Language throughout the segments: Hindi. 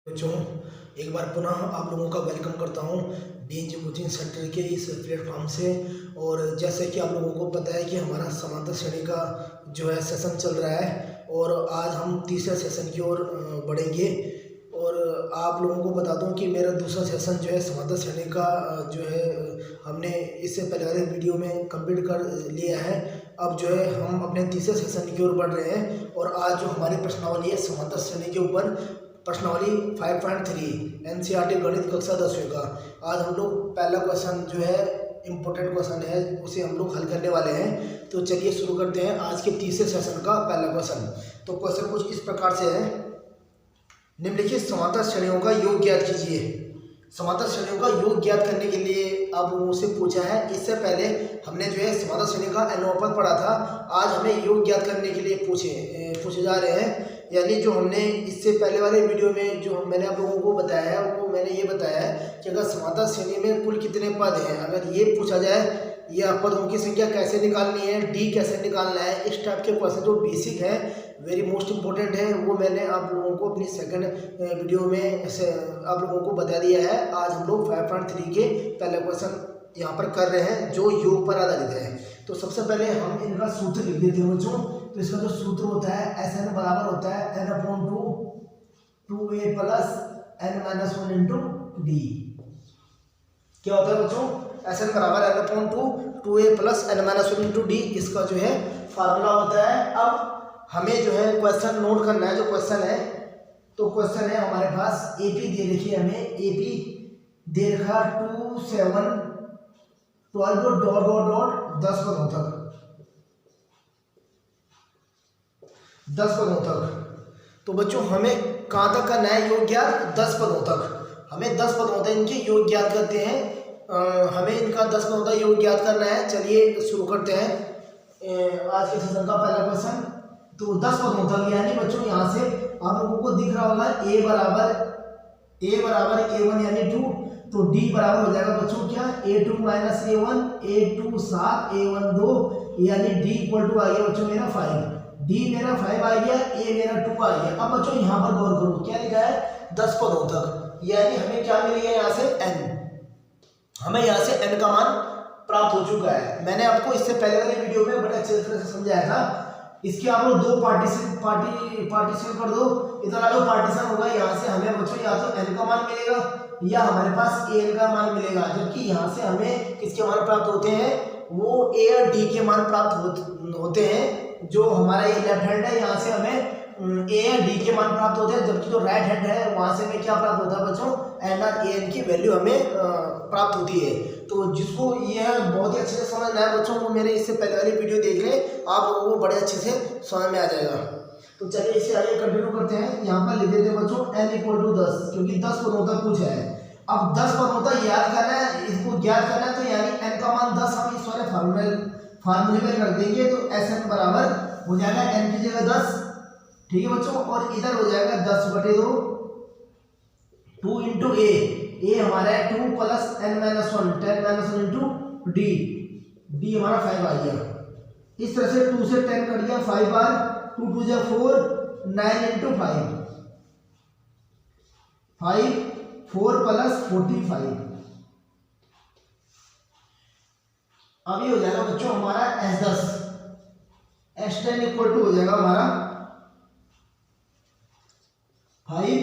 बच्चों, एक बार पुनः आप लोगों का वेलकम करता हूं डीएनजी कोचिंग सेंटर के इस प्लेटफॉर्म से। और जैसे कि आप लोगों को पता है कि हमारा समांतर श्रेणी का जो है सेशन चल रहा है और आज हम तीसरे सेशन की ओर बढ़ेंगे। और आप लोगों को बता दूं कि मेरा दूसरा सेशन जो है समांतर श्रेणी का जो है हमने इससे पहले वाले वीडियो में कंप्लीट कर लिया है। अब जो है हम अपने तीसरे सेशन की ओर बढ़ रहे हैं और आज जो हमारी प्रश्नावली है समांतर श्रेणी के ऊपर प्रश्नावली 5.3 एनसीईआरटी गणित कक्षा 10वीं का। आज हम लोग पहला क्वेश्चन जो है इम्पोर्टेंट क्वेश्चन है उसे हम लोग हल करने वाले हैं। तो चलिए शुरू करते हैं आज के तीसरे सेशन का पहला क्वेश्चन। तो क्वेश्चन कुछ इस प्रकार से है, निम्नलिखित समांतर श्रेणियों का योग ज्ञात कीजिए। समांतर श्रेणियों का योग ज्ञात करने के लिए आप लोगों से पूछा है। इससे पहले हमने जो है समांतर श्रेणी का अनुपात पढ़ा था। आज हमें योग ज्ञात करने के लिए पूछे जा रहे हैं। यानी जो हमने इससे पहले वाले वीडियो में जो मैंने आप लोगों को बताया है वो मैंने ये बताया है कि अगर समांतर श्रेणी में कुल कितने पद हैं, अगर ये पूछा जाए या पदों की संख्या कैसे निकालनी है, डी कैसे निकालना है, इस टाइप के क्वेश्चन जो बेसिक है, वेरी मोस्ट इंपॉर्टेंट है, वो मैंने आप लोगों को अपनी सेकंड वीडियो में आप लोगों को बता दिया है। आज हम लोग 5.3 के पहला क्वेश्चन यहाँ पर कर रहे हैं जो योग पर आधारित है। तो सबसे पहले हम इनका सूत्र लिख देते हैं बच्चों। तो इसका जो सूत्र होता है एस एन बराबर होता है n/2 plus n-1 into D. क्या होता है बच्चों? एस एन बराबर n/2 plus n-1 into D, इसका जो है फार्मूला होता है। अब हमें जो है क्वेश्चन नोट करना है। जो क्वेश्चन है तो क्वेश्चन है हमारे पास एपी दे रखी है, हमें एपी दे रखा 2 7 12 डॉट 10 पदों तक, 10 पदों तक। तो बच्चों हमें कहाँ तक करना है योग ज्ञात? 10 पदों तक। हमें 10 पदों तक इनके योग ज्ञात करते हैं। हमें इनका 10 पदों तक योग ज्ञात करना है। चलिए शुरू करते हैं आज के सेशन का पहला क्वेश्चन। तो 10 पदों तक यानी बच्चों यहाँ से आप लोगों को दिख रहा होगा a बराबर a1 यानी 2। तो d बराबर हो जाएगा बच्चों क्या? a2 minus a1, a2 7, a1 2, यानी d इक्वल टू आ गया बच्चों मेरा 5। d मेरा 5 आ गया, a मेरा 2 आ गया। अब बच्चों यहाँ पर गौर करो, क्या लिखा है? 10 पदों तक, यानी हमें क्या मिल गया यहाँ से n। हमें यहाँ से n का मान प्राप्त हो चुका है। मैंने आपको इससे पहले वाले वीडियो में बड़े अच्छे तरह से समझाया था। इसके आप लोग दो पार्टीशन कर दो, इधर जो पार्टीशन होगा यहाँ से हमें बच्चों या तो n का मान मिलेगा या हमारे पास an का मान मिलेगा। जबकि यहाँ से हमें किसके मान प्राप्त होते हैं? वो a और d के मान प्राप्त होते हैं। जो हमारा ये लेफ्ट हैंड है यहाँ से हमें a और d के मान प्राप्त होते हैं, जबकि जो राइट हैंड है वहाँ से हमें क्या प्राप्त होता है बच्चों? n और an की वैल्यू हमें प्राप्त होती है। तो जिसको यह बहुत ही अच्छे से समझना है बच्चों, वो मेरे इससे पहले वाली वीडियो देख लें, आप लोगों को बड़े अच्छे से समझ में आ जाएगा। तो चलिए इसे आइए कंटिन्यू करते हैं। यहाँ पर लिख देते हैं बच्चों n इक्वल टू 10, क्योंकि 10 पदों तक पूछा है। अब 10 पदों तक याद करना है, इसको ज्ञात करना है। तो यानी n का मान 10 हम इस वाले फार्मूले में रख देंगे। तो Sn बराबर हो जाएगा n की जगह 10, ठीक है बच्चों, और इधर हो जाएगा 10/2 2 इंटू a हमारा है 2 प्लस n-1 10-1 इंटू डी हमारा 5 आ गया। इस तरह से 2 से 10 कट गया, 5 बार 2 2 जा 4 9 इंटू 5 4 प्लस 45। अब ये हो जाएगा बच्चों हमारा S10 S10 इक्वल टू हो जाएगा हमारा 5,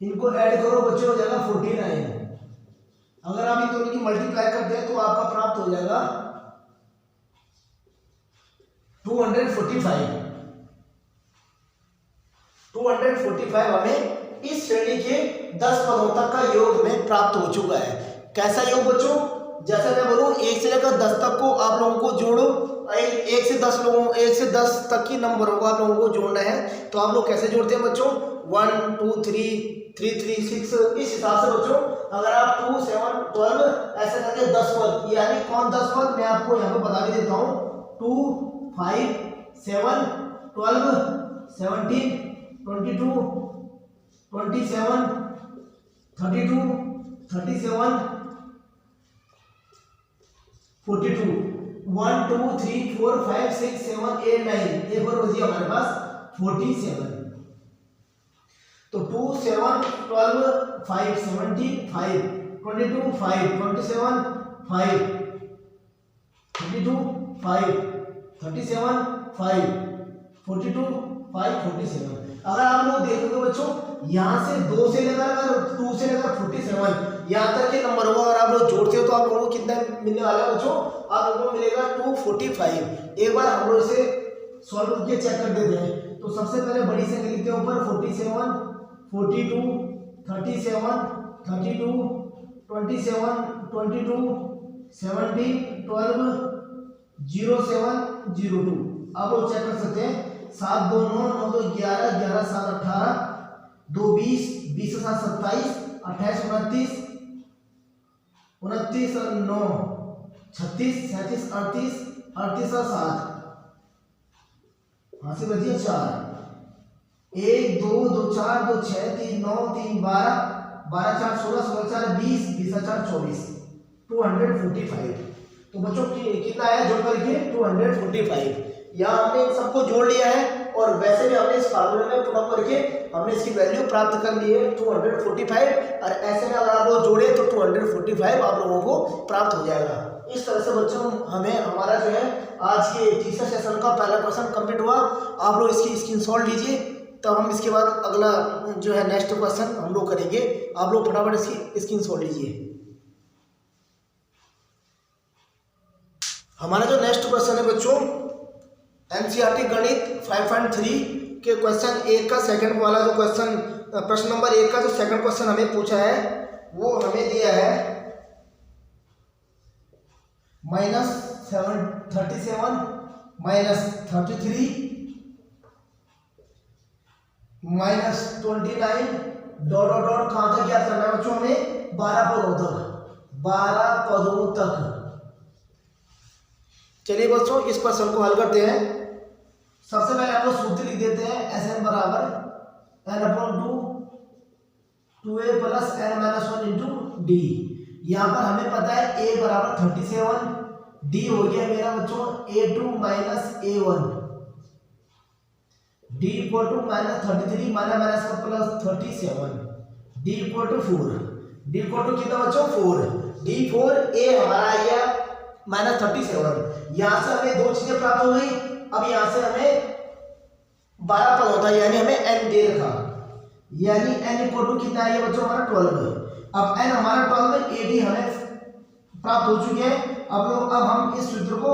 इनको ऐड करो बच्चों हो जाएगा 49। अगर आप इन दोनों की मल्टीप्लाई करते हैं तो आपका प्राप्त हो जाएगा 245। 245 हमें इस श्रेणी के 10 पदों तक का योग में प्राप्त हो चुका है। कैसा योग बच्चों? जैसा मैं बोलूं 1 से लेकर 10 तक को आप लोगों को जोड़ो, 1 से 10 तक की नंबरों को आप लोगों को जोड़ना है। तो आप लोग कैसे जोड़ते हैं बच्चों? 1 2 3 3 3 6, इस हिसाब से बच्चों अगर आप 2 7 12 ऐसे करके 10 पद, यानी कौन 10 पद मैं आपको यहाँ पे बता भी देता हूँ। 2 5 7 12 17 22 27 32 37 42 1 2 3 4 5 6 7 8 9, एक और बची हमारे पास 47। तो 2 7 12 5 75 22 5 27 5 32 5 37 5 42 5 47। अगर आप लोग देखोगे बच्चों यहाँ से 2 से लेकर अगर 2 से लेकर 47 यहाँ तक के नंबर होगा, अगर आप लोग जोड़ते हो तो आप लोगों को कितना मिलने वाला है बच्चों? आप लोगों को मिलेगा 245। एक बार हम लोग इसे सॉल्व करके चेक कर देते हैं। तो सबसे पहले बड़ी संख्या लिखते हैं ऊपर 47 42 37 32 27 22 17 12 07 02। आप लोग चेक कर सकते हैं 7 2 9 9 2 11 11 7 18 2 20 20 7 27 28 29 29 और 9 36 37 38 38 और 7 वहां से बचिए 4 1 2 2 4 2 6 3 9 3 12 12 4 16 16 4 20 20 4 24 245। तो बच्चों कितना आया जोड़ करके 245। यहाँ हमने इन सबको जोड़ लिया है और वैसे भी हमने इस फार्मूले में पुट अप करके हमने इसकी वैल्यू प्राप्त कर ली है 245। और ऐसे में अगर आप लोग जोड़े तो 245 आप लोगों को प्राप्त हो जाएगा। इस तरह से बच्चों हमें हमारा जो है आज के तीसरे सेशन का पहला क्वेश्चन कंप्लीट हुआ। आप लोग इसकी स्क्रीनशॉट लीजिए, तब हम इसके बाद अगला जो है नेक्स्ट क्वेश्चन हम लोग करेंगे। आप लोग फटाफट इसकी स्क्रीनशॉट लीजिए। हमारा जो नेक्स्ट क्वेश्चन है बच्चों एनसीईआरटी गणित 5.3 के क्वेश्चन 1 का सेकंड वाला जो क्वेश्चन प्रश्न नंबर 1 का जो सेकंड क्वेश्चन हमें पूछा है वो हमें दिया है -37 -33 -29 डॉट डॉट डॉट कहाँ तक याद करना है बच्चों? हमें 12 पदों तक, 12 पदों तक। चलिए बच्चों इस क्वेश्चन को हल करते हैं। सबसे पहले आप लोग सूत्र लिख देते हैं Sn बराबर n/2 2a plus n-1 into D. यहाँ पर हमें पता है a बराबर 37, d हो गया मेरा बच्चों a2 minus a1, d equal to -33 minus का plus 37, d equal to 4, d equal to कितना बच्चों 4, d4 a हमारा आ गया -37। यहाँ से हमें दो चीजें प्राप्त हो गई। अब यहाँ से हमें 12 पद होता है यानी हमें n दे रखा, यानी n इक्वल टू कितना है बच्चों हमारा 12। अब n हमारा 12 ad हमें प्राप्त हो चुके हैं। अब हम इस सूत्र को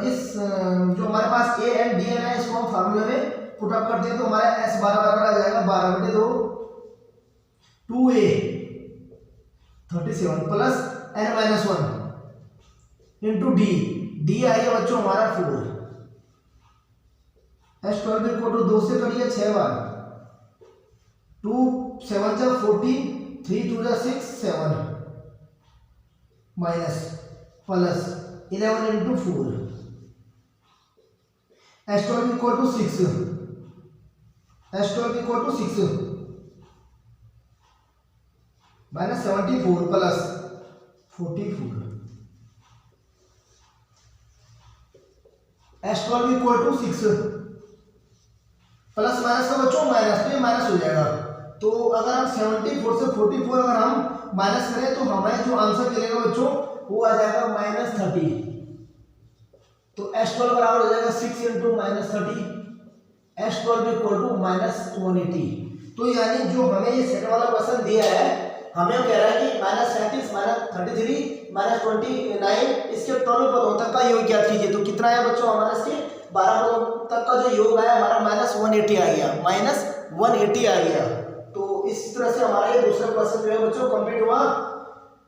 इस जो हमारे पास a n d n है इसको हम फार्मूले में पुट अप करते हैं तो हमारा s 12 बराबर आ जाएगा 12/2 2a 37 plus n-1 into D. D आएगा बच्चों हमारा 4। S12 इक्वल टू 2 से करिए 6 बार, 2 7 जा 14, 3 2 जा 6 7 minus plus 11 into 4। S12 equal to 6, S12 equal to 6 minus 74 plus 44। S12 equal to 6 plus minus का बच्चों माइनस तो ये माइनस हो जाएगा। तो अगर हम 74 से 44 अगर हम माइनस करें तो हमें जो आंसर मिलेगा बच्चों वो आ जाएगा -30। तो S12 बराबर हो जाएगा 6 इंटू -30, S12 इक्वल टू -180। तो यानी जो हमें ये सेकंड वाला क्वेश्चन दिया है हमें कह रहा है कि -37 -33 -29 इसके 12 पदों तक का योग ज्ञात कीजिए। तो कितना आया बच्चों हमारा इसके 12 पदों तक का जो योग आया हमारा -180 आ गया, -180 आ गया। तो इस तरह से हमारा ये दूसरा क्वेश्चन जो है बच्चों कंप्लीट हुआ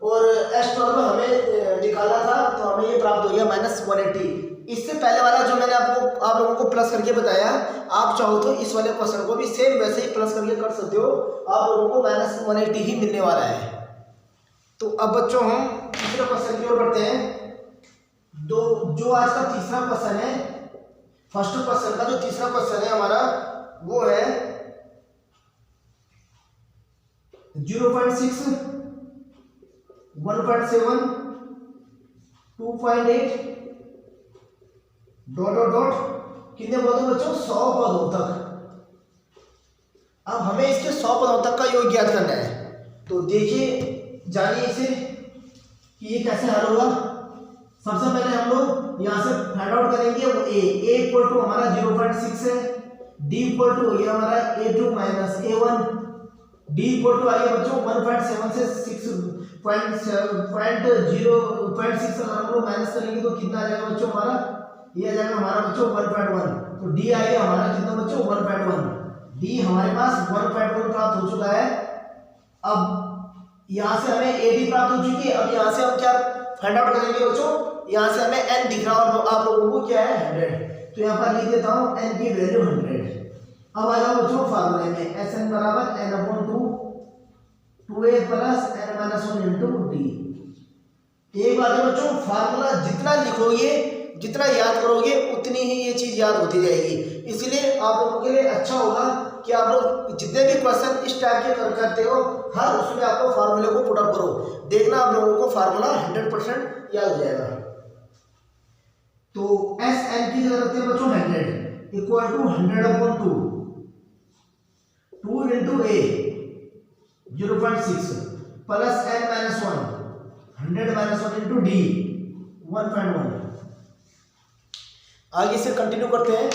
और S12 हमें निकालना था तो हमें ये प्राप्त हो गया -180। इससे पहले वाला जो मैंने आप लोगों को प्लस करके बताया, आप चाहो तो इस वाले क्वेश्चन को भी सेम वैसे ही प्लस करके कर सकते हो, आप लोगों को -180 ही मिलने वाला है। तो अब बच्चों हम तीसरे क्वेश्चन की ओर बढ़ते हैं। जो आज का तीसरा क्वेश्चन है, फर्स्ट क्वेश्चन का जो तीसरा क्वेश्चन है हमारा वो है 0.6 1.7 2.8 डॉट डॉट डॉट कितने पदों बच्चों 100 पदों तक। अब हमें इसके 100 पदों तक का योग ज्ञात करना है। तो देखिए जानिए इसे कि ये कैसे हल होगा। सबसे पहले हम लोग यहाँ से फाइंड आउट करेंगे वो a इक्वल टू हमारा 0.6 है, d इक्वल टू हो गया हमारा a2 minus a1, d equal to आ गया बच्चों 1.7 से 6.6 अगर हम लोग माइनस करेंगे तो कितना आ जाएगा बच्चों हमारा, ये आ जाएगा हमारा बच्चों 1.1। तो d आ गया हमारा कितना बच्चों 1.1, d हमारे पास 1.1 प्राप्त हो चुका है। अब यहाँ से हमें ad प्राप्त हो चुकी है। अब यहाँ से हम क्या फाइंड आउट करेंगे बच्चों, यहाँ से हमें n दिख रहा है और आप लोगों को क्या है 100, तो यहाँ पर लिख देता हूँ n की वैल्यू 100। अब आ जाओ बच्चों फार्मूले में Sn बराबर n/2 2a plus n-1 into D. एक बात है बच्चों, फार्मूला जितना लिखोगे जितना याद करोगे उतनी ही ये चीज याद होती जाएगी। इसलिए आप लोगों के लिए अच्छा होगा कि आप लोग जितने भी क्वेश्चन इस टाइप के करते हो हर उसमें आपको फार्मूले को पुट अप करो, देखना आप लोगों को फार्मूला 100% याद हो जाएगा। तो Sn की जरूरत है बच्चों 100 equal to 100/2 2 into a 0.6 plus n-1 100 into d 1.1। आगे से कंटिन्यू करते हैं।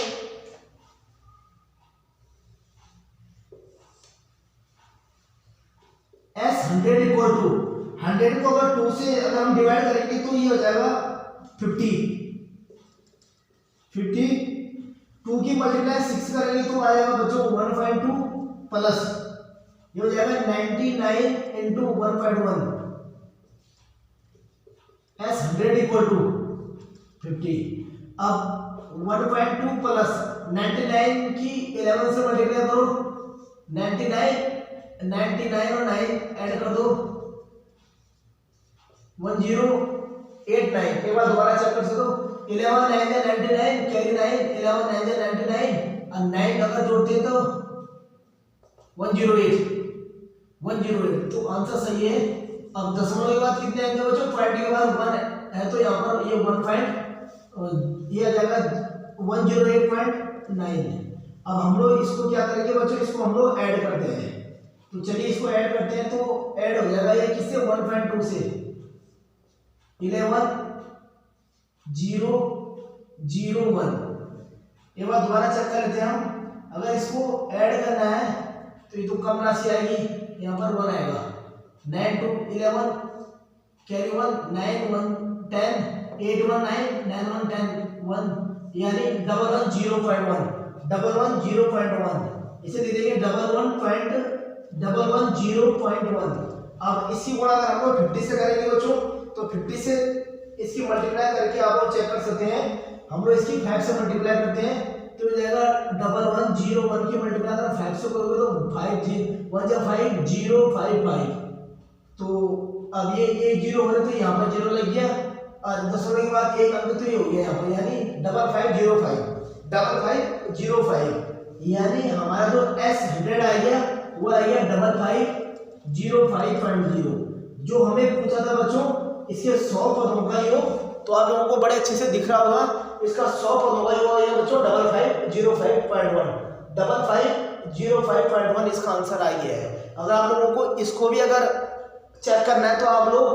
S100 इक्वल टू 100 को अगर 2 से अगर हम डिवाइड करेंगे तो ये हो जाएगा 50 2 की मल्टीप्लाई 6 करेंगे तो आएगा बच्चों 1.2 प्लस ये हो जाएगा 99 इंटू 1.1। S100 equal to 50। अब 1.2 प्लस 99 की 11 से मल्टीप्लाई करो, 99 और 9 ऐड कर दो 1089। एक बार दोबारा चेक कर सकते हो 11 9 है 99 कैरी 9 11 9 है 99 और 9 अगर जोड़ते तो 108 तो आंसर सही है। अब दशमलव के बाद कितने आएंगे बच्चों, पॉइंट के बाद 1 है तो यहाँ पर ये 1 पॉइंट ये आ जाएगा 108.9। अब हम लोग इसको क्या करेंगे बच्चों, इसको हम लोग ऐड करते हैं। तो चलिए इसको ऐड करते हैं। तो ऐड हो जाएगा ये किससे 1.2 से 11,0,01। एक बार दोबारा चेक कर लेते हैं हम। अगर इसको ऐड करना है तो ये तो कम राशि आएगी, यहाँ पर 1 आएगा 9 2 11 कैरी 1 9 1 10 8 1 9 9 1 10 1 यानी 11,0.1 इसे दे देंगे 11,0.1। अब इसी गुणा अगर हम लोग 50 से करेंगे बच्चों तो 50 से इसकी मल्टीप्लाई करके आप लोग चेक कर सकते हैं। हम लोग इसकी 5 से मल्टीप्लाई करते हैं तो हो जाएगा 1101 की मल्टीप्लाई अगर 5 से करोगे तो 5 1 जब 5 0 5 5। तो अब ये एक 0 हो रहे तो यहाँ पर 0 लग गया और दशमलव के बाद एक अंक तो ये हो गया यहाँ पर यानी 5505 यानी हमारा जो S100 आ गया वो आ गया 5505.0। जो हमें पूछा था बच्चों इसके 100 पदों का योग, तो आप लोगों को बड़े अच्छे से दिख रहा होगा। इसका 100 पदों का योग है बच्चों 5505.1 इसका आंसर आ गया है। अगर आप लोगों को इसको भी अगर चेक करना है तो आप लोग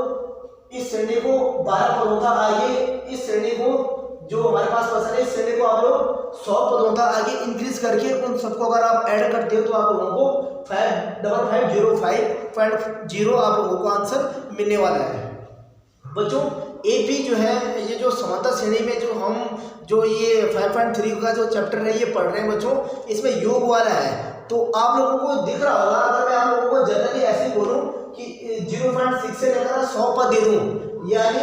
इस श्रेणी को 12 पदों का आगे, इस श्रेणी को जो हमारे पास क्वेश्चन है इस श्रेणी को आप लोग 100 पदों का आगे इंक्रीज करके उन सबको अगर आप ऐड करते हो तो आप लोगों को 5505.0 आप लोगों को आंसर मिलने वाला है। बच्चों एपी जो है ये जो समांतर श्रेणी में जो ये 5.3 का जो चैप्टर है ये पढ़ रहे हैं बच्चों, इसमें योग वाला है। तो आप लोगों को दिख रहा होगा अगर मैं आप लोगों को जनरली ऐसे बोलूं कि 0.6 से लेकर 100 पद दे दूं यानी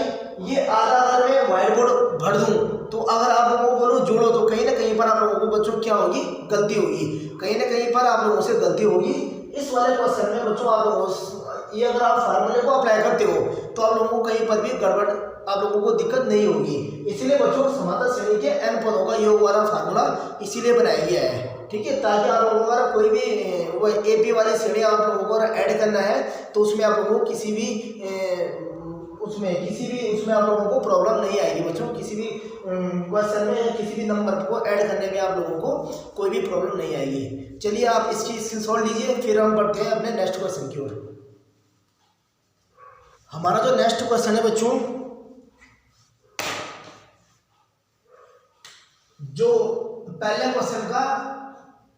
ये आधा अगर मैं व्हाइट बोर्ड भर दूं तो अगर आप लोगों को बोलूं जोड़ो तो कहीं ना कहीं पर आप लोगों को बच्चों क्या होगी, गलती होगी, कहीं ना कहीं पर आप लोगों से गलती होगी। इस वाले क्वेश्चन में बच्चों आप लोगों ये अगर आप फार्मूले को अप्लाई करते हो तो आप लोगों को कहीं पर भी गड़बड़ आप लोगों को दिक्कत नहीं होगी। इसीलिए बच्चों समांतर श्रेणी के n पदों का योग वाला फार्मूला इसीलिए बनाया गया है, ठीक है, ताकि आप लोगों को अगर कोई भी वो एपी वाली श्रेणी आप लोगों को ऐड करना है तो उसमें आप लोगों को किसी भी उसमें किसी भी उसमें आप लोगों को प्रॉब्लम नहीं आएगी बच्चों। किसी भी क्वेश्चन में या किसी भी नंबर को ऐड करने में आप लोगों को कोई भी प्रॉब्लम नहीं आएगी। चलिए आप इसकी स्क्रीनशॉट लीजिए, फिर हम बढ़ते हैं अपने नेक्स्ट क्वेश्चन की ओर। हमारा जो नेक्स्ट क्वेश्चन है बच्चों, जो पहले क्वेश्चन का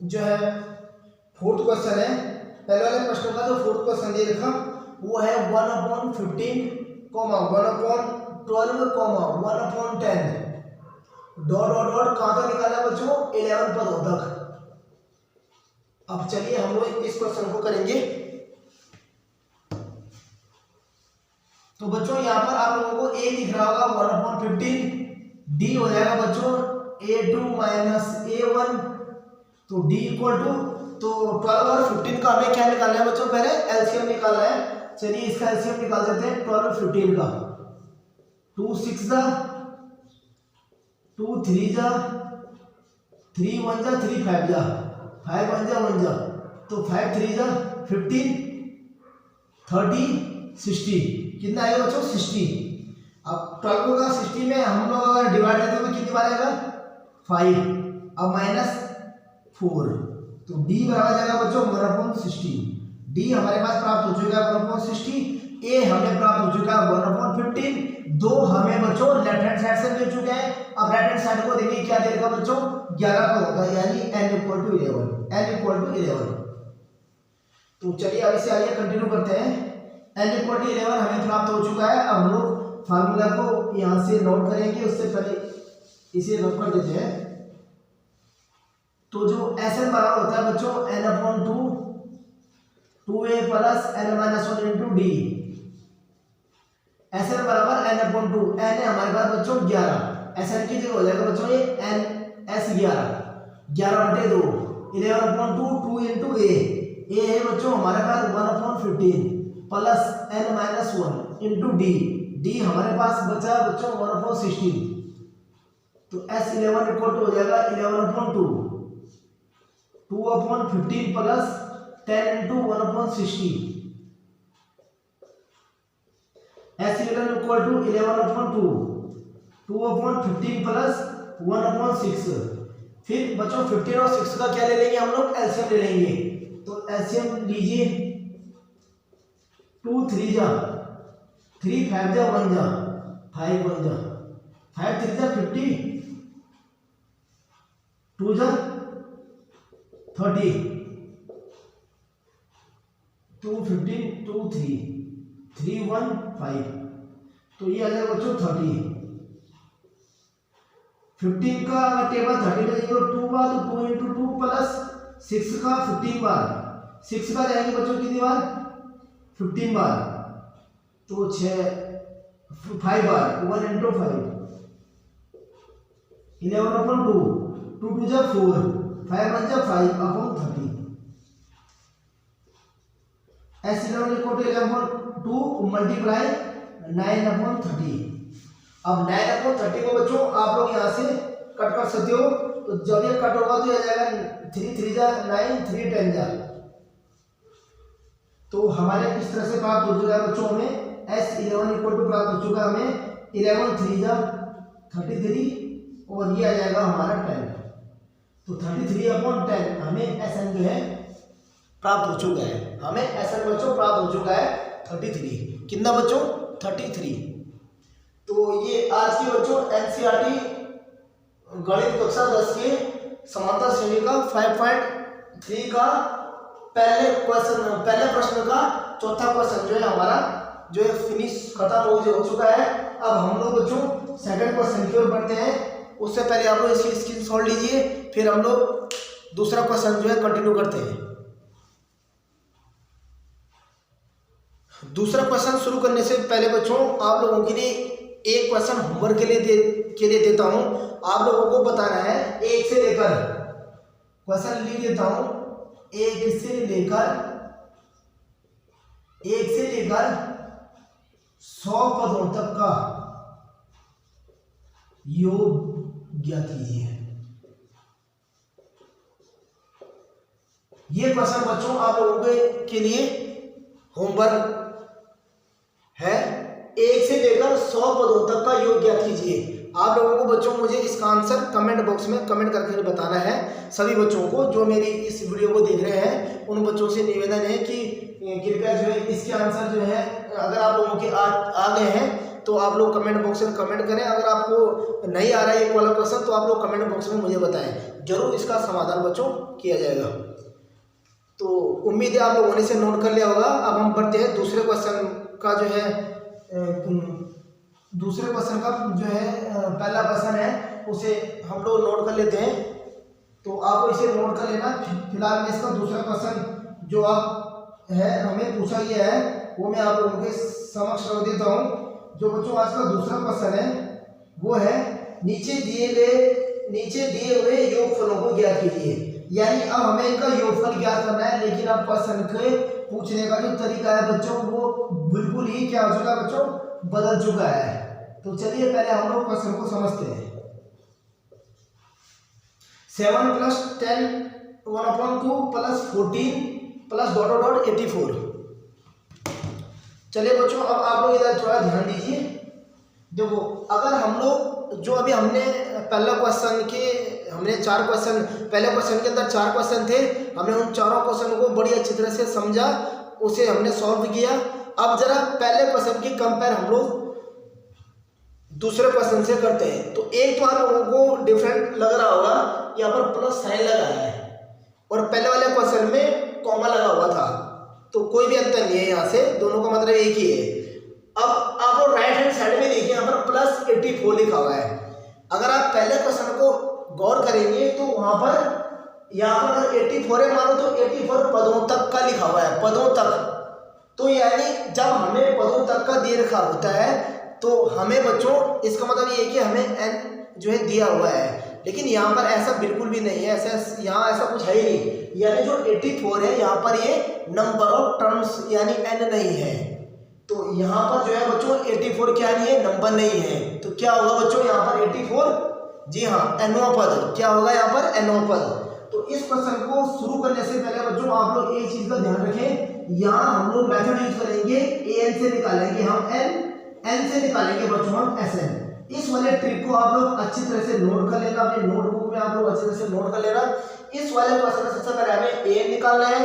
जो है फोर्थ क्वेश्चन है, पहले वाले प्रश्न का जो फोर्थ क्वेश्चन दे रखा वो है 1/15, 1/12, 1/10 डॉट डॉट डॉट कहाँ तक निकाला बच्चों, 11 पदों तक। अब चलिए हम लोग इस क्वेश्चन को करेंगे। तो बच्चों यहाँ पर आप लोगों को ए दिख रहा होगा 1/15, डी हो जाएगा बच्चों a2 माइनस a1, तो d इक्वल टू, तो 12 और 15 का हमें क्या निकालना है बच्चों, पहले एलसीएम निकालना है। चलिए इसका एलसीएम निकाल देते हैं 12 और 15 का। 2 6 जा, 2 3 जा, 3 1 जा, 3 5 जा, 5 1 जा 1 जा, तो 5 3 जा 15, 30 60, कितना आएगा बच्चों 60। अब 12 का 60 में हम लोग अगर डिवाइड करते तो कितनी बार आएगा 5, अब माइनस 4, तो d बराबर जाएगा बच्चों 1/60। d हमारे पास प्राप्त हो चुका है 1/60, a हमें प्राप्त हो चुका है 1/15, दो हमें बच्चों लेफ्ट हैंड साइड से मिल चुके हैं। अब राइट हैंड साइड को देखिए क्या देगा बच्चों, 11 का होगा, यानी n इक्वल टू 11। तो चलिए अब इसे आगे कंटिन्यू करते हैं। n इक्वल टू 11 हमें प्राप्त हो चुका है। अब हम लोग फार्मूला को यहाँ से नोट करेंगे, उससे पहले इसे नोट कर देते हैं। तो जो Sn बराबर होता है बच्चों n/2, 2a plus n-1 into D. Sn बराबर n/2, n है हमारे पास बच्चों 11, Sn की जगह हो जाएगा बच्चों ये n s 11/2, 11/2, 2 इंटू a है बच्चों हमारे पास 1/15 प्लस n-1 इंटू डी हमारे पास बचा बच्चों 1/16, तो s11 इक्वल टू हो जाएगा 11/2, 2/15 plus 10 into 1/60, s11 equal to 11/2, 2/15 plus 1/6। फिर बच्चों 15 और 6 का क्या ले लेंगे हम लोग, एलसीएम ले लेंगे। तो एलसीएम लीजिए, 2 3 जा, 3 5 जा 1 जा, 5 1 जा, 5 3 जा 50, 2 जा 30, 2 15 2 3 3 1 5, तो ये आ जाएगा बच्चों 30। 15 का टेबल 30 में जाएगा 2 बार, तो 2 इंटू 2 प्लस 6 का 15 बार, 6 का जाएंगे बच्चों कितनी बार 15 बार, तो 5 बार, 1 इंटू 5, 11/2, 2 2 जा 4, 5 1 जा 5/30। s11 equal to 11/2 multiply 9/30। अब 9/30 को बच्चों आप लोग यहाँ से कट कर सकते हो, तो जब ये कट होगा तो ये जाएगा 3 3 जा 9, 3 10 जा, तो हमारे इस तरह से प्राप्त हो चुका है बच्चों हमें s11 इक्वल टू प्राप्त हो चुका है हमें 11 3 जा 33, और ये आ जाएगा हमारा 10, तो 33/10 हमें Sn जो है प्राप्त हो चुका है। हमें Sn बच्चों प्राप्त हो चुका है 33, कितना बच्चों 33। तो ये आज की बच्चों एनसीईआरटी गणित कक्षा 10 के समांतर श्रेणी का 5.3 का पहले प्रश्न का चौथा क्वेश्चन जो है हमारा जो है फिनिश खत्म हो चुका है। अब हम लोग बच्चों सेकंड क्वेश्चन की ओर बढ़ते हैं। उससे पहले आप लोग इसकी स्क्रीनशॉट लीजिए, फिर हम लोग दूसरा क्वेश्चन जो है कंटिन्यू करते हैं। दूसरा क्वेश्चन शुरू करने से पहले बच्चों आप लोगों के लिए एक क्वेश्चन होमवर्क के लिए देता हूं। आप लोगों को बताना है 1 से लेकर, क्वेश्चन लिख देता हूं, 1 से लेकर 100 पदों तक का योग ज्ञात कीजिए। ये क्वेश्चन बच्चों आप लोगों के लिए होमवर्क है। 1 से लेकर 100 पदों तक का योग ज्ञात कीजिए। आप लोगों को बच्चों मुझे इसका आंसर कमेंट बॉक्स में कमेंट करके बताना है। सभी बच्चों को जो मेरी इस वीडियो को देख रहे हैं उन बच्चों से निवेदन है कि कृपया जो है इसके आंसर जो है अगर आप लोगों के आ गए हैं तो आप लोग कमेंट बॉक्स में कमेंट करें। अगर आपको नहीं आ रहा है ये वाला क्वेश्चन तो आप लोग कमेंट बॉक्स में मुझे बताएं, जरूर इसका समाधान बच्चों किया जाएगा। तो उम्मीद है आप लोगों ने इसे नोट कर लिया होगा। अब हम बढ़ते हैं दूसरे क्वेश्चन का जो है दूसरे क्वेश्चन का जो है पहला क्वेश्चन है उसे हम लोग नोट कर लेते हैं। तो आप इसे नोट कर लेना। फिलहाल मैं इसका दूसरा क्वेश्चन जो आप है हमें पूछा गया है वो मैं आप लोगों के समक्ष रख देता हूँ। जो बच्चों आज का दूसरा क्वेश्चन है वो है नीचे दिए हुए योगफलों को ज्ञात कीजिए। यानी अब हमें इनका योगफल ज्ञात करना है, लेकिन अब क्वेश्चन के पूछने का जो तरीका है बच्चों वो बिल्कुल ही क्या हो चुका है बच्चों, बदल चुका है। तो चलिए पहले हम लोग क्वेश्चन को समझते हैं। 7 + 10 1/2 + 14 + ... 84। चलिए बच्चों अब आप लोग इधर थोड़ा ध्यान दीजिए। देखो अगर हम लोग जो अभी हमने पहला क्वेश्चन के हमने 4 क्वेश्चन पहले क्वेश्चन के अंदर 4 क्वेश्चन थे, हमने उन चारों क्वेश्चन को बड़ी अच्छी तरह से समझा, उसे हमने सॉल्व किया। अब जरा पहले क्वेश्चन की कंपेयर हम लोग दूसरे क्वेश्चन से करते हैं। तो एक तो आप लोगों को डिफरेंट लग रहा होगा, यहाँ पर प्लस साइन लगा है और पहले वाले क्वेश्चन में कॉमा लगा हुआ था, तो कोई भी अंतर नहीं है, यहाँ से दोनों का मतलब एक ही है। अब आप लोग राइट हैंड साइड में देखिए, यहाँ पर +84 लिखा हुआ है। अगर आप पहले क्वेश्चन को गौर करेंगे तो वहां पर यहाँ पर अगर 84 है मानो तो 84 पदों तक का लिखा हुआ है, पदों तक। तो यानी जब हमें पदों तक का दे रखा होता है तो हमें बच्चों इसका मतलब ये है कि हमें n जो है दिया हुआ है, लेकिन यहाँ पर ऐसा बिल्कुल भी नहीं है, ऐसा यहाँ ऐसा कुछ है ही नहीं। यानी जो 84 है यहाँ पर ये नंबर ऑफ टर्म्स यानी n नहीं है। तो यहाँ पर जो है बच्चों 84 क्या नहीं है, नंबर नहीं है। तो क्या होगा बच्चों यहाँ पर 84, जी हाँ nवां पद, क्या होगा यहाँ पर nवां पद। तो इस क्वेश्चन को शुरू करने से पहले बच्चों आप लोग एक चीज का ध्यान रखें, यहाँ हम लोग मेथड यूज करेंगे an से निकालेंगे हम n से निकालेंगे बच्चों हम sn। इस वाले ट्रिक को आप लोग अच्छी तरह से नोट कर लेना, अपने नोटबुक में आप लोग अच्छी तरह से नोट कर लेना। इस वाले क्वेश्चन में सबसे पहले हमें an निकालना है,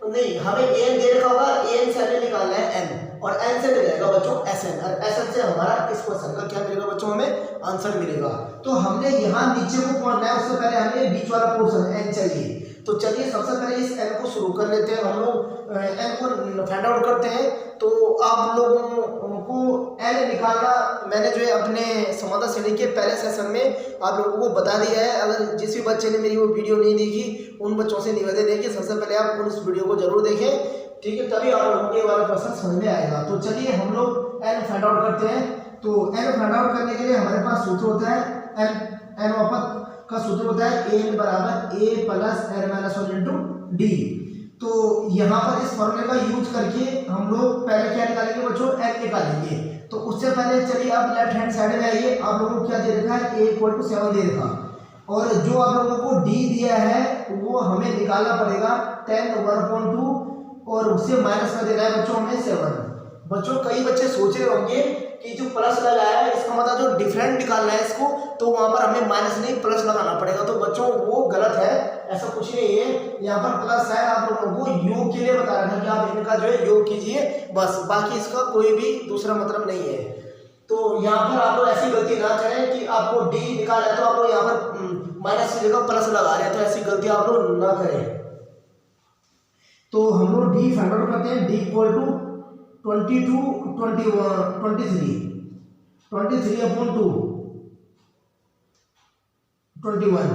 नहीं हमें an दे रखा होगा, an से हमें निकालना है n और n से मिल जाएगा बच्चों sn और sn से हमारा इस क्वेश्चन का क्या मिलेगा बच्चों, हमें आंसर मिलेगा। तो हमने यहाँ नीचे को पहुंचना है, उससे पहले हमें बीच वाला पोर्शन n चाहिए। तो चलिए सबसे पहले इस n को शुरू कर लेते हैं, हम लोग n को फाइंड आउट करते हैं। तो आप लोगों को n निकालना मैंने जो है अपने समाधान श्रेणी के पहले सेशन में आप लोगों को बता दिया है। अगर जिस भी बच्चे ने मेरी वो वीडियो नहीं देखी उन बच्चों से निवेदन है कि सबसे पहले आप उस वीडियो को जरूर देखें, ठीक है, तभी आप लोगों को ये वाला क्वेश्चन समझ में आएगा। तो चलिए हम लोग n फाइंड आउट करते हैं। तो n फाइंड आउट करने के लिए हमारे पास सूत्र होता है n वापस का सूत्र होता है n बराबर a प्लस n - 1 × d। तो यहाँ पर इस फॉर्मूले का यूज करके हम लोग पहले क्या निकालेंगे बच्चों, n निकालेंगे। तो उससे पहले चलिए आप लेफ्ट हैंड साइड में आइए, आप लोगों को क्या दे रखा है, a = 7 दे रखा और जो आप लोगों को d दिया है वो हमें निकालना पड़ेगा 10/2 और उससे माइनस में देना है बच्चों हमें 7। बच्चों कई बच्चे सोच रहे होंगे कि जो प्लस लगाया है इसका मतलब जो डिफरेंट निकालना है इसको, तो वहां पर हमें माइनस नहीं प्लस लगाना पड़ेगा। तो बच्चों वो गलत है, ऐसा कुछ नहीं है। यहाँ पर प्लस है, आप लोगों को योग के लिए बता रहा था कि आप इनका जो है योग कीजिए बस, बाकी इसका कोई भी दूसरा मतलब नहीं है। तो यहाँ पर आप लोग ऐसी गलती ना करें कि आपको डी निकाला है तो आप लोग यहाँ पर माइनस की जगह प्लस लगा रहे हैं, तो ऐसी गलती आप लोग ना करें। तो हम लोग डी फाइंड आउट करते हैं, डी = 22 21 23 23/2 21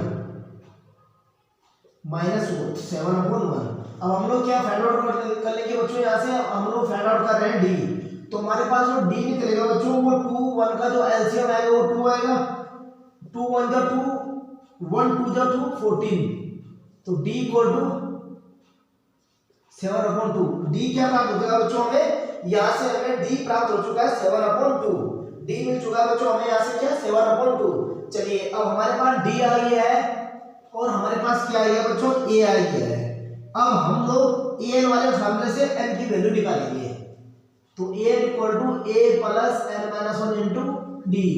- 7/1। अब हम लोग क्या फाइंड आउट कर लेंगे बच्चों, यहाँ से हम लोग फाइंड आउट कर रहे हैं डी। तो हमारे पास जो डी निकलेगा बच्चों वो 2 1 का जो एलसीएम आएगा वो 2 आएगा, 2 1 जा 2, 1 2 जा 2 14। तो डी = 7/2। डी क्या प्राप्त हो जाएगा बच्चों हमें, यहाँ से हमें डी प्राप्त हो चुका है 7/2, डी मिल चुका है बच्चों हमें यहाँ से क्या 7/2। चलिए अब हमारे पास डी आ गया है और हमारे पास क्या आ गया बच्चों, ए आ गया है। अब हम लोग एन वाले फॉर्मूले से एन की वैल्यू निकालेंगे। तो N equal to A plus N minus one into D.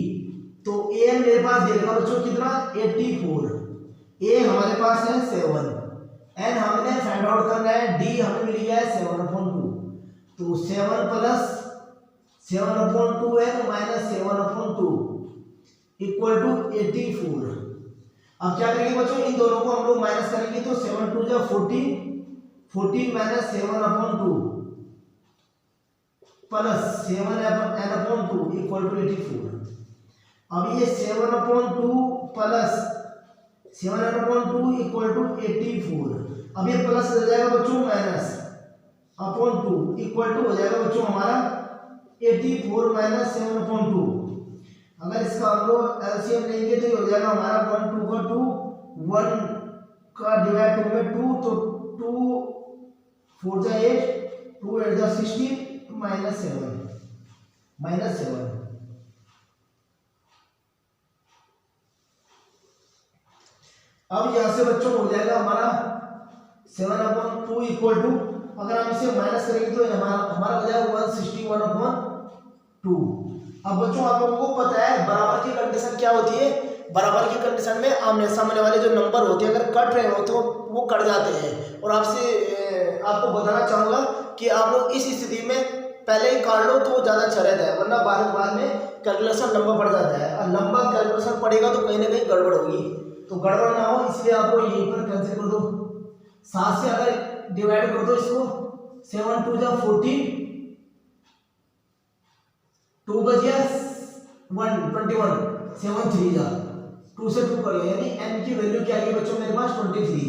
तो एन मेरे पास दे देगा बच्चों कितना 84, ए हमारे पास है 7, एन हमने फाइंड आउट करना है, डी हमें मिल गया है 7/2। तो 7 प्लस 7/2 है माइनस 7/2 इक्वल टू 84। अब क्या करेंगे बच्चों, इन दोनों को हम लोग माइनस करेंगे तो 7 2 जा 14, 14 minus 7/2 plus 7n/2 equal to 84। अब ये 7/2 प्लस 7n/2 इक्वल टू 84। अब ये प्लस हो जाएगा बच्चों माइनस अपॉन 2 इक्वल टू हो जाएगा बच्चों हमारा 84 माइनस 7/2। अगर इसका हम लोग एलसीएम लेंगे तो ये हो जाएगा हमारा 1 2 का 2, 1 का डिवाइड 2 में 2, तो 2 4 जा 8, 2 8 जा 16 माइनस 7। अब यहां से बच्चों हो जाएगा हमारा 7/2 इक्वल टू, अगर हम इसे माइनस करेंगे तो हमारा हो जाएगा 161/2। अब बच्चों आप लोगों को पता है बराबर की कंडीशन क्या होती है, बराबर की कंडीशन में आमने सामने वाले जो नंबर होते हैं अगर कट रहे हो तो वो कट जाते हैं। और आपको बताना चाहूंगा कि आप लोग इस स्थिति में पहले ही काट लो तो वो ज़्यादा अच्छा रहता है, वरना बाद में कैलकुलेशन लंबा पड़ जाता है, और लंबा कैलकुलेशन पड़ेगा तो कहीं ना कहीं गड़बड़ होगी। तो गड़बड़ ना हो इसलिए आप लोग यहीं पर कैंसिल कर दो, 7 से अगर डिवाइड कर दो इसको, 7 2 जा 14, 2 बजिया 21, 7 3 जा 2 से 2 करिए, यानी n की वैल्यू क्या आएगी बच्चों मेरे पास 23,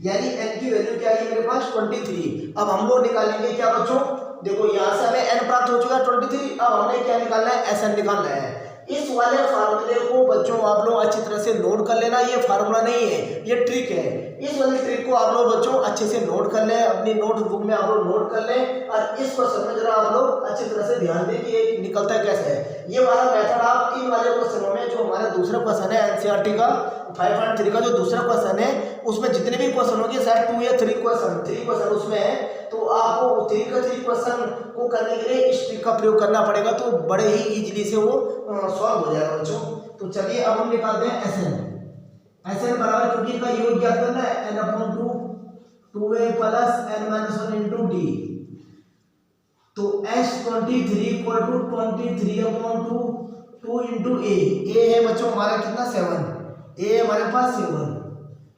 यानी n की वैल्यू क्या आएगी मेरे पास 23। अब हम लोग निकालेंगे क्या बच्चों, देखो यहाँ से हमें n प्राप्त हो चुका है 23, अब हमने क्या निकालना है Sn निकालना है। इस वाले फार्मूले को बच्चों आप लोग अच्छी तरह से नोट कर लेना, ये फार्मूला नहीं है ये ट्रिक है। इस वाली ट्रिक को आप लोग बच्चों अच्छे से नोट कर लें, अपनी नोटबुक में आप लोग नोट कर लें, और इस क्वेश्चन में जरा आप लोग अच्छी तरह से ध्यान दें कि ये निकलता कैसे है। ये वाला मेथड आप इन वाले क्वेश्चनों में, जो हमारा दूसरा क्वेश्चन है एनसीईआरटी का 5.3 का जो दूसरा क्वेश्चन है, उसमें जितने भी क्वेश्चन होंगे शायद 2 या 3 क्वेश्चन उसमें है, तो आपको 3 क्वेश्चन को करने के लिए इस ट्रिक का प्रयोग करना पड़ेगा, तो बड़े ही इजीली से वो सॉल्व हो जाएगा बच्चों। तो चलिए अब हम निकालते हैं Sn बराबर, क्योंकि इनका योग ज्ञात करना है n/2 2a plus n minus 1 into D. तो S23 इक्वल टू 23/2 2 इंटू ए है बच्चों हमारा कितना 7, ए हमारे पास 7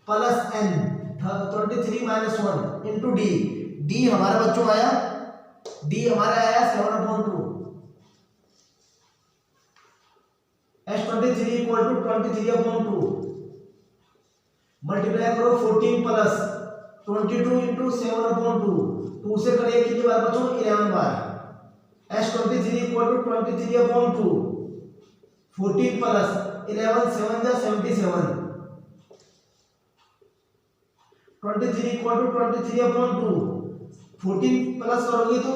plus n 23 minus 1 into D हमारा बच्चों आया, डी हमारा आया 7/2। S23 इक्वल टू 23/2 मल्टीप्लाई करो 14 प्लस 22 इंटू 7/2, 2 से करिए कितनी बार बच्चों 11 बार। S23 इक्वल टू 23/2 14 प्लस 11 7 जा 77, 23 इक्वल टू 23/2 14 प्लस करोगे तो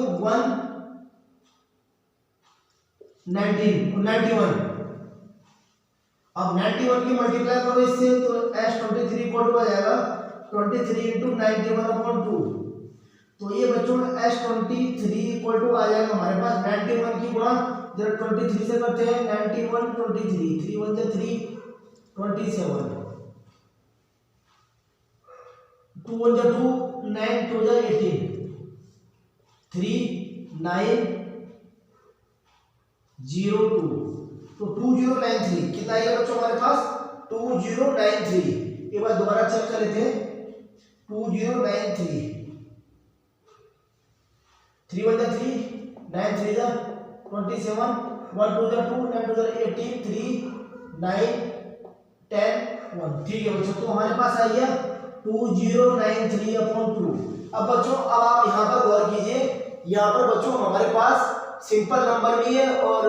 91। अब 91 की मल्टीप्लाई करो इससे तो S23 इक्वल टू आ जाएगा 23 इंटू 91/2। तो ये बच्चों S23 इक्वल टू आ जाएगा हमारे पास 91 की गुणा जरा 23 से करते हैं, 91 23 3 1 जा 3 27 2 1 जा 2 9 2 जा 18 3 9 0 2, तो 2093 कितना आएगा बच्चों हमारे पास 2093। एक बार दोबारा चेक कर लेते हैं 2093 3 1 जा 3 9 3 जा 27 1 2 जा 2 9 2 जा 18 3 9 10 1। ठीक है बच्चों, तो हमारे पास आई है 2093/2। अब बच्चों अब आप यहाँ पर गौर कीजिए, यहाँ पर बच्चों हमारे पास सिंपल नंबर भी है और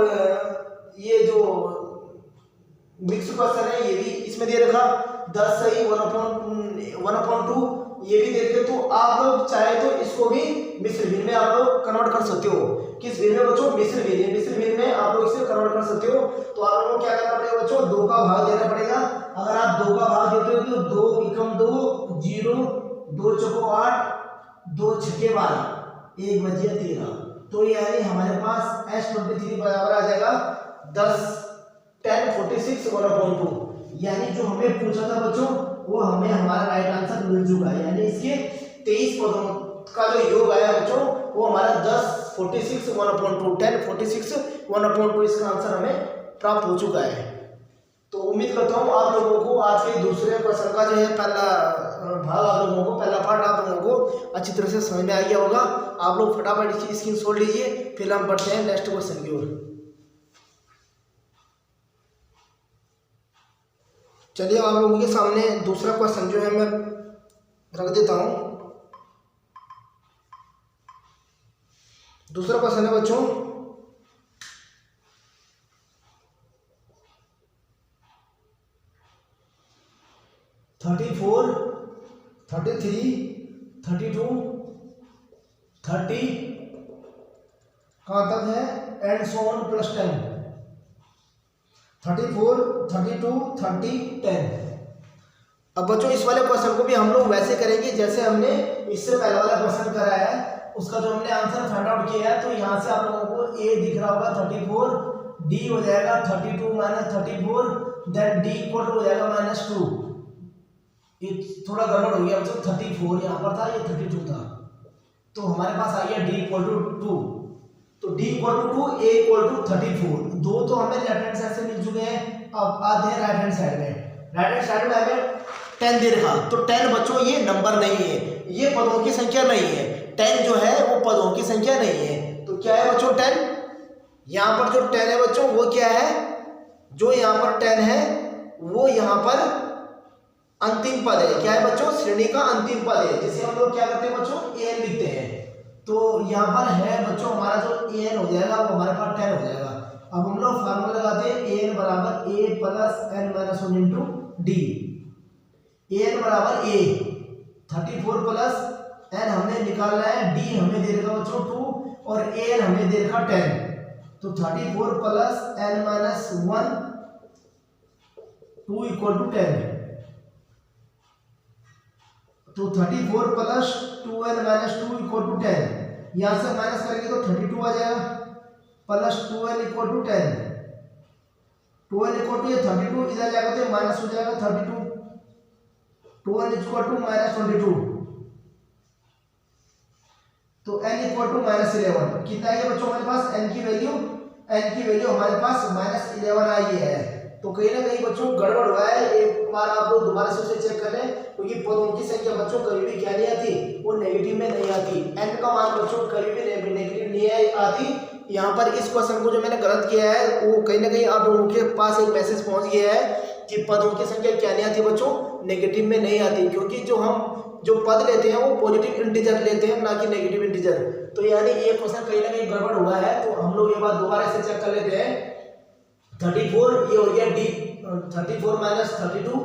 ये जो मिक्स क्वेश्चन है ये भी इसमें दे रखा 10 सही 1/2 ये भी दे रखे। तो आप लोग चाहे तो इसको भी मिश्र भिन्न में आप लोग कन्वर्ट कर सकते हो। किस भिन्न में बच्चों मिश्र भिन्न में आप लोग इसे कन्वर्ट कर सकते हो। तो आप लोगों को क्या करना पड़ेगा बच्चों 2 का भाग देना पड़ेगा। अगर आप 2 का भाग देते हो तो 2 एकम 2 0 2 चौको 8 2 छक्के 12 1 बजिया 13 तो यानी हमारे पास S23 बराबर आ जाएगा 10 10 46 1/2। यानी जो हमें पूछा था बच्चों वो हमें हमारा राइट आंसर मिल चुका है। यानी इसके 23 पदों का जो योग आया बच्चों वो हमारा 10 46 1/2 10 46 1/2 इसका आंसर हमें प्राप्त हो चुका है। तो उम्मीद करता हूँ आप लोगों को आज के दूसरे प्रश्न का जो है पहला भाग आप लोगों को पहला पार्ट आप लोगों को अच्छी तरह से समझ में आ गया होगा। आप लोग फटाफट इसकी स्क्रीनशॉट लीजिए, फिर हम बढ़ते हैं नेक्स्ट क्वेश्चन की ओर। चलिए आप लोगों के सामने दूसरा क्वेश्चन जो है मैं रख देता हूँ। दूसरा क्वेश्चन है बच्चों 34 33 32 30 कहाँ तक है एंड सो ऑन प्लस 10 34 32 30 10। अब बच्चों इस वाले क्वेश्चन को भी हम लोग वैसे करेंगे जैसे हमने इससे पहले वाला क्वेश्चन कराया है, उसका जो हमने आंसर फाइंड आउट किया है। तो यहाँ से आप लोगों को ए दिख रहा होगा 34, डी हो जाएगा 32 माइनस 34, देन डी इक्वल हो जाएगा -2। ये थोड़ा गड़बड़ हो गया बच्चों, 34 यहाँ पर था, ये 32 था, तो हमारे पास आ गया d इक्वल टू 2। तो d equal to 2, a equal to 34। दो तो हमें लेफ्ट हैंड साइड से मिल चुके हैं। अब आते हैं राइट हैंड साइड में। राइट हैंड साइड में हमें 10 दे रखा, तो 10 बच्चों ये नंबर नहीं है, ये पदों की संख्या नहीं है। 10 जो है वो पदों की संख्या नहीं है। तो क्या है बच्चों 10? यहाँ पर जो 10 है बच्चों वो क्या है, जो यहाँ पर 10 है वो यहाँ पर अंतिम पद है। क्या है बच्चों? श्रेणी का अंतिम पद है, जिसे हम लोग क्या करते हैं बच्चों an लिखते हैं। तो यहाँ पर है बच्चों हमारा जो an हो जाएगा वो हमारे पास 10 हो जाएगा। अब हम लोग फार्मूला लगाते हैं an बराबर a plus n minus 1 into D. an बराबर a 34 प्लस n हमने निकालना है, d हमें दे रखा बच्चों 2 और an हमें दे रखा 10। तो 34 प्लस n माइनस 1 2 इक्वल टू 10। तो 34 plus 2n minus 2 equal to 10। यहाँ से माइनस करेंगे तो 32 आ जाएगा, plus 2n equal to 10। 2n equal to ये 32 इधर जाएगा तो माइनस हो जाएगा 32। 2n equal to minus 22। तो n इक्वल टू माइनस 11 कितना है बच्चों हमारे पास? n की वैल्यू हमारे पास माइनस 11 आई है। तो कहीं ना कहीं बच्चों गड़बड़ हुआ है, एक बार आप लोग दोबारा से उसे चेक कर लें, क्योंकि पदों की संख्या बच्चों कभी भी क्या नहीं आती, वो नेगेटिव में नहीं आती। n का मान बच्चों कभी भी नेगेटिव नहीं आती। यहाँ पर इस क्वेश्चन को जो मैंने गलत किया है वो कहीं ना कहीं आप लोगों के पास एक मैसेज पहुंच गया है कि पदों की संख्या क्या नहीं आती बच्चों, नेगेटिव में नहीं आती। क्योंकि जो पद लेते हैं वो पॉजिटिव इंटीजर लेते हैं, ना कि नेगेटिव इंटीजर। तो यानी ये क्वेश्चन कहीं ना कहीं गड़बड़ हुआ है। तो हम लोग ये बात दोबारा से चेक कर लेते हैं। 34 ये हो गया डी 34 माइनस 32,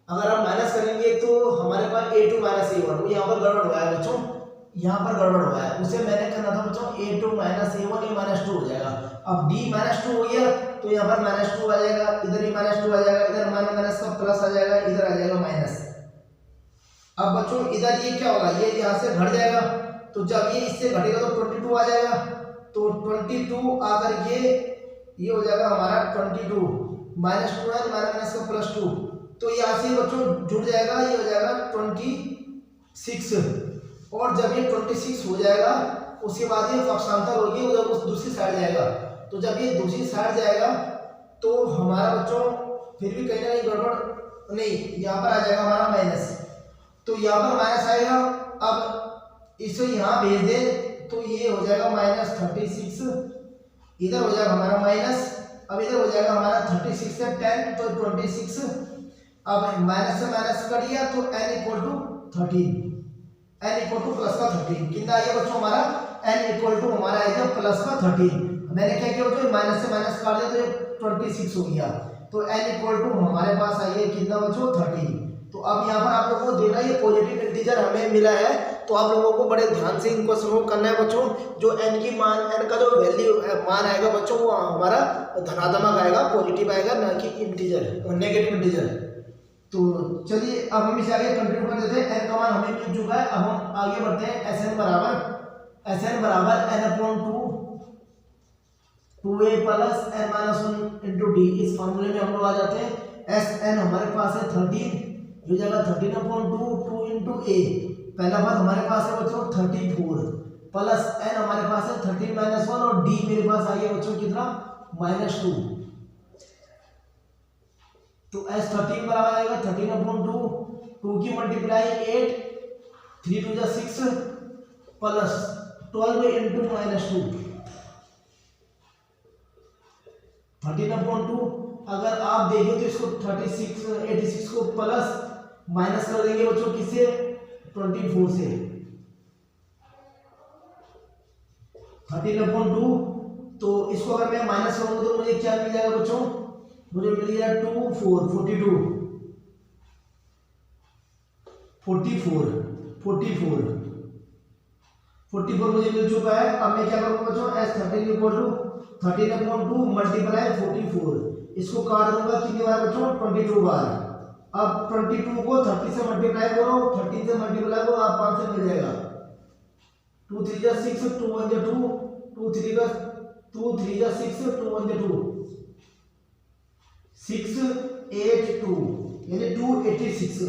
अगर हम माइनस करेंगे तो हमारे पास a2 माइनस a1। यहाँ पर गड़बड़ हुआ है बच्चों, यहाँ पर गड़बड़ हुआ है, उसे मैंने करना था बच्चों a2 माइनस a1, ये -2 हो जाएगा। अब d -2 हो गया तो यहाँ पर -2 आ जाएगा, इधर ही -2 आ जाएगा, इधर माइनस का प्लस आ जाएगा, इधर आ जाएगा माइनस। अब बच्चों इधर ये क्या होगा, ये यहाँ से घट जाएगा, तो जब ये इससे घटेगा तो 22 आ जाएगा। तो 22 आकर ये हो जाएगा हमारा 22 माइनस 2n माइनस का प्लस 2। तो यहाँ से बच्चों जुड़ जाएगा, ये हो जाएगा 26। और जब ये 26 हो जाएगा उसके बाद ये पक्षांतर होगी, उधर उस दूसरी साइड जाएगा। तो जब ये दूसरी साइड जाएगा तो हमारा बच्चों फिर भी कहीं ना कहीं गड़बड़ नहीं, यहाँ पर आ जाएगा हमारा माइनस। तो यहाँ पर माइनस आएगा, अब इसे यहाँ भेज दें तो ये हो जाएगा -36, इधर हो जाएगा हमारा माइनस, अब इधर हो जाएगा हमारा 36 से 10 तो 26। अब माइनस से माइनस कर दिया तो n equal to 13, n equal to plus का 13। कितना आ गया बच्चों हमारा? n इक्वल टू हमारा आएगा प्लस का 13। मैंने क्या किया बच्चों, माइनस से माइनस काट दिया तो ये 26 हो गया। तो n इक्वल टू हमारे पास आइए कितना बच्चों 13। तो अब यहाँ पर आप लोगों को देखना ये पॉजिटिव इंटीजर हमें मिला है, तो आप लोगों को बड़े ध्यान से इन क्वेश्चन को करना है बच्चों। जो n का जो वैल्यू मान आएगा बच्चों वो हमारा धनात्मक आएगा, पॉजिटिव आएगा, ना कि इंटीजर नेगेटिव इंटीजर। तो चलिए अब हम इसे आगे कंटिन्यू कर देते हैं। n का मान हमें मिल चुका है, अब हम आगे बढ़ते हैं। Sn बराबर एस एन बराबर N upon two 2a plus n minus 1 into D. इस फॉर्मूले में हम लोग आ जाते हैं। एस एन हमारे पास है 13, जो जगह 13 अपॉन 2 इंटू ए, पहला पद हमारे पास है बच्चों 34 प्लस n हमारे पास है 13 माइनस 1 और डी मेरे पास आ गया बच्चों कितना -2। तो एस 13 बराबर आएगा 13 अपॉन 2 की मल्टीप्लाई 8, 3 2 जा 6 प्लस 12 इंटू -2 13 अपॉन 2। अगर आप देखें तो इसको 86 को प्लस माइनस कर देंगे बच्चों किससे 24 से। 13 अपॉन 2 तो इसको अगर मैं माइनस करूंगा तो मुझे क्या मिल जाएगा बच्चों, मुझे मिल जाएगा 2 4 44 मुझे मिल चुका है। अब मैं क्या करूंगा बच्चों, as 13 equal to 13 upon 2 multiply 44, इसको काट दूंगा कितनी बार बच्चों 22 बार। अब 22 को 30 से मल्टीप्लाई करो, 13 से मल्टीप्लाई करो, आप 5 से मिल जाएगा। 2 3 जा 6, 2 1 जा 2, 2 3 जा 6, 2 1 जा 2, 6 8 2 यानी 286।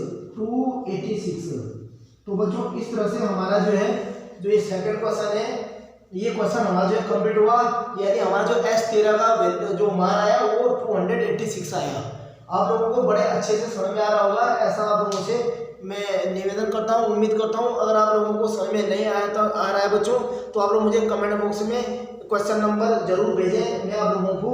तो बच्चों इस तरह से हमारा जो है जो ये सेकंड क्वेश्चन है, ये क्वेश्चन हमारा जो है कंप्लीट हुआ। यानी हमारा जो S13 का जो मान आया वो 286 आया। आप लोगों को बड़े अच्छे से समझ में आ रहा होगा, ऐसा आप लोगों से मैं निवेदन करता हूँ, उम्मीद करता हूँ। अगर आप लोगों को समझ में नहीं आया तो आ रहा है बच्चों, तो आप लोग मुझे कमेंट बॉक्स में क्वेश्चन नंबर जरूर भेजें। मैं आप लोगों को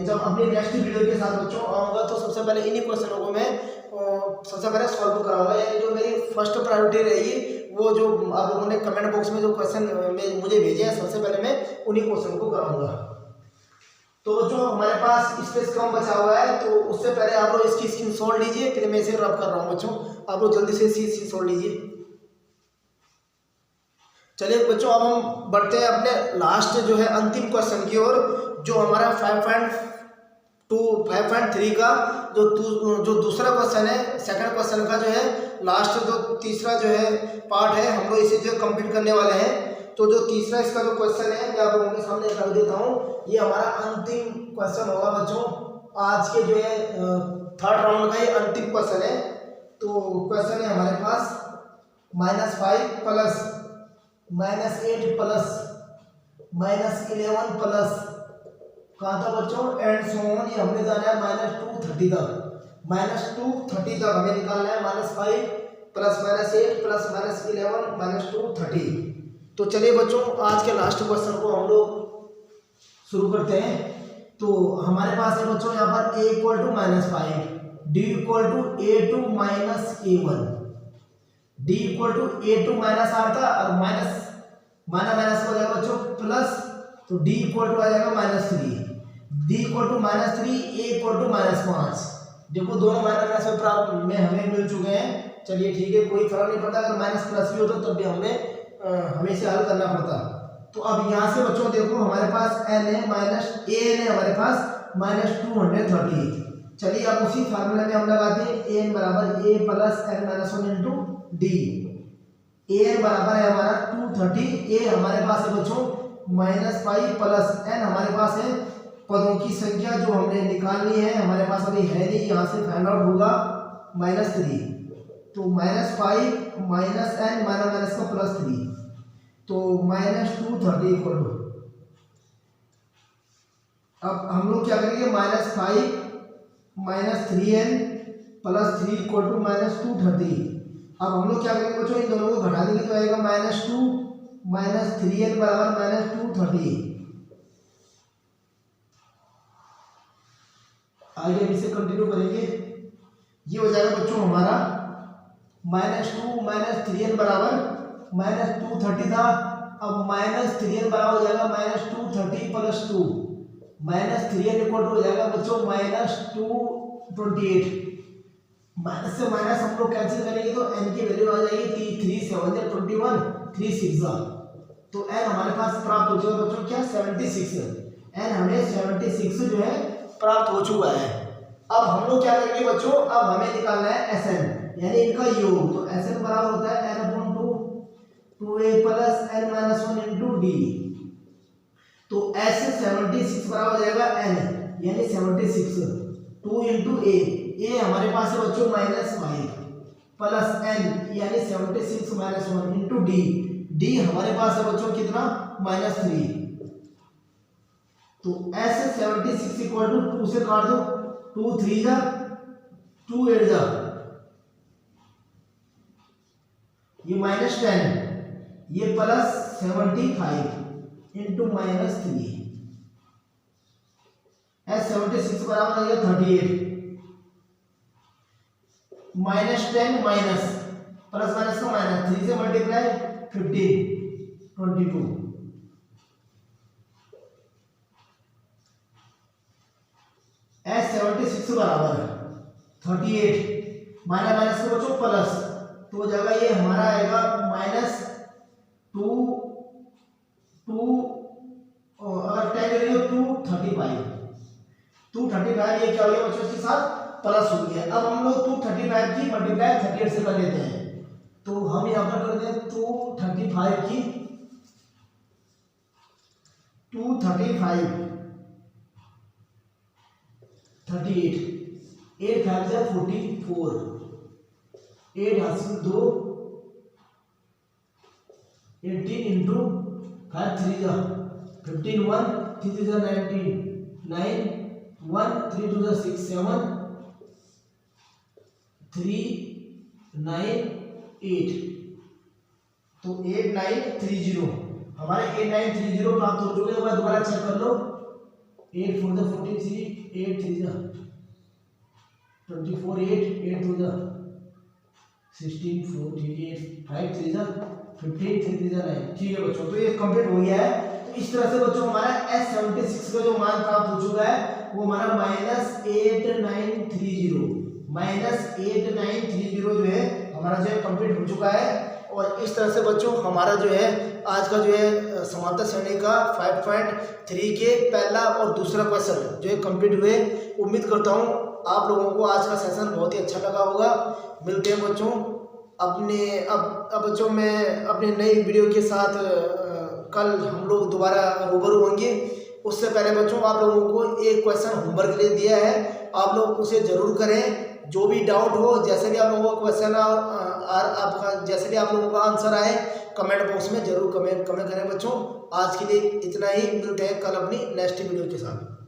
जब अपनी नेक्स्ट वीडियो के साथ बच्चों आऊँगा तो सबसे पहले इन्हीं क्वेश्चनों को मैं सबसे पहले सॉल्व कराऊंगा। यानी जो मेरी फर्स्ट प्रायोरिटी रहेगी वो जो आप लोगों ने कमेंट बॉक्स में जो क्वेश्चन में मुझे भेजे हैं सबसे पहले मैं उन्हीं क्वेश्चन को कराऊंगा। तो बच्चों हमारे पास स्पेस कम बचा हुआ है, तो उससे पहले आप लोग इसकी स्क्रीनशॉट लीजिए, फिर मैं इसे रब कर रहा हूँ बच्चों, आप लोग जल्दी से इसकी स्क्रीनशॉट लीजिए। चलिए बच्चों अब हम बढ़ते हैं अपने लास्ट जो है अंतिम क्वेश्चन की ओर, जो हमारा 5.3 का जो दूसरा क्वेश्चन है, सेकंड क्वेश्चन का जो है लास्ट जो तीसरा जो है पार्ट है, हम लोग इसे जो कंप्लीट करने वाले हैं। तो जो तीसरा इसका जो क्वेश्चन है मैं आप लोगों के सामने रख देता हूँ। ये हमारा अंतिम क्वेश्चन होगा बच्चों, आज के जो है थर्ड राउंड का ये अंतिम क्वेश्चन है। तो क्वेश्चन है हमारे पास -5 प्लस -8 प्लस -11 प्लस कहाँ था बच्चों एंड सो ऑन। ये हमने जाना है -230 तक, -230 तक हमें निकालना है। -5 प्लस -8 प्लस -11 -230। तो चलिए बच्चों आज के लास्ट क्वेश्चन को हम लोग शुरू करते हैं। तो हमारे पास है बच्चों यहाँ पर a equal to -5, d equal to a2 minus a1, d equal to a2 minus r था और माइनस हो जाएगा बच्चों प्लस, तो d इक्वल टू आ जाएगा -3, d equal to -3, a equal to -5। देखो दोनों माइनस में हमें मिल चुके हैं। चलिए ठीक है, कोई फर्क नहीं पड़ता, अगर माइनस प्लस भी होता तब भी हमें इसे हल करना पड़ता। तो अब यहाँ से बच्चों देखो हमारे पास n है -an है हमारे पास -230। चलिए अब उसी फार्मूले में हम लगाते हैं an बराबर a plus n minus 1 into D. an बराबर है हमारा 230, a हमारे पास है बच्चों -5 प्लस n हमारे पास है पदों की संख्या जो हमने निकालनी है, हमारे पास अभी है नहीं, यहाँ से फाइंड आउट होगा -3। तो -5 माइनस n माइनस का +3, तो -230 इक्वल टू, अब हम लोग क्या करेंगे -5 -3n प्लस 3 इक्वल टू -230। अब हम लोग क्या करेंगे बच्चों, इन दोनों को घटा देंगे तो आएगा -2 -3n बराबर -230। आगे हम इसे कंटिन्यू करेंगे, ये हो जाएगा बच्चों हमारा -2 -3n बराबर -230 था। अब -3n बराबर हो जाएगा -230 प्लस 2, -3n इक्वल टू हो जाएगा बच्चों -228। माइनस से माइनस हम लोग कैंसिल करेंगे तो n की वैल्यू आ जाएगी 3 7 21, 3 6 तो n हमारे पास प्राप्त हो चुका है बच्चों क्या 76। n हमें 76 जो है प्राप्त हो चुका है। अब हम लोग क्या करेंगे बच्चों, अब हमें निकालना है Sn यानी इनका योग। तो Sn बराबर होता है n/2, 2a plus n minus 1 into D. तो s 76 बराबर हो जाएगा n यानी 76 2 इंटू ए हमारे पास है बच्चों -5 प्लस n यानी 76 माइनस 1 इंटू डी हमारे पास है बच्चों कितना -3। तो s 76 इक्वल टू 2 से काट दो 2 3 जा 2 8 जा ये -10 ये प्लस 75 इंटू -3 s 76 बराबर हो गया 38 -10 माइनस प्लस माइनस का माइनस 3 से मल्टीप्लाई 15 22 s 76 बराबर 38 माइनस माइनस के बच्चों प्लस तो हो जाएगा ये हमारा आएगा -2 अगर 10 करेंगे 235 235 ये क्या हो गया बच्चों इसके साथ प्लस हो गया। अब हम लोग 235 की मल्टीप्लाई 38 से कर लेते हैं तो हम यहाँ पर करते हैं 235 की 235 38 8 5 जा 44 8 हासिल 2 18 इंटू 5 3 जा 15 1 3 जा 19 9 1 3 2 जा 6 7 3 9 8 तो 8930 हमारे 8930 प्राप्त हो चुके हैं। दोबारा चेक कर लो 8 4 जा 43 8 3 जा 24 8 8 2 जा 16 4 38 5 3 जा 15 3 3 जा 9। ठीक है बच्चों तो ये कंप्लीट हो गया है। तो इस तरह से बच्चों हमारा S76 का जो मान प्राप्त हो चुका है वो हमारा -8930 जो है हमारा जो है कंप्लीट हो चुका है। और इस तरह से बच्चों हमारा जो है आज का जो है समांतर श्रेणी का 5.3 के पहला और दूसरा क्वेश्चन जो है कंप्लीट हुए। उम्मीद करता हूँ आप लोगों को आज का सेशन बहुत ही अच्छा लगा होगा। मिलते हैं बच्चों अब बच्चों मैं अपनी नई वीडियो के साथ कल हम लोग दोबारा रूबरू होंगे। उससे पहले बच्चों आप लोगों को एक क्वेश्चन होमवर्क के लिए दिया है, आप लोग उसे जरूर करें। जो भी डाउट हो जैसे भी आप लोगों का क्वेश्चन आपका जैसे भी आप लोगों का आंसर आए कमेंट बॉक्स में जरूर कमेंट करें बच्चों। आज के लिए इतना ही, मिलते हैं कल अपनी नेक्स्ट वीडियो के साथ।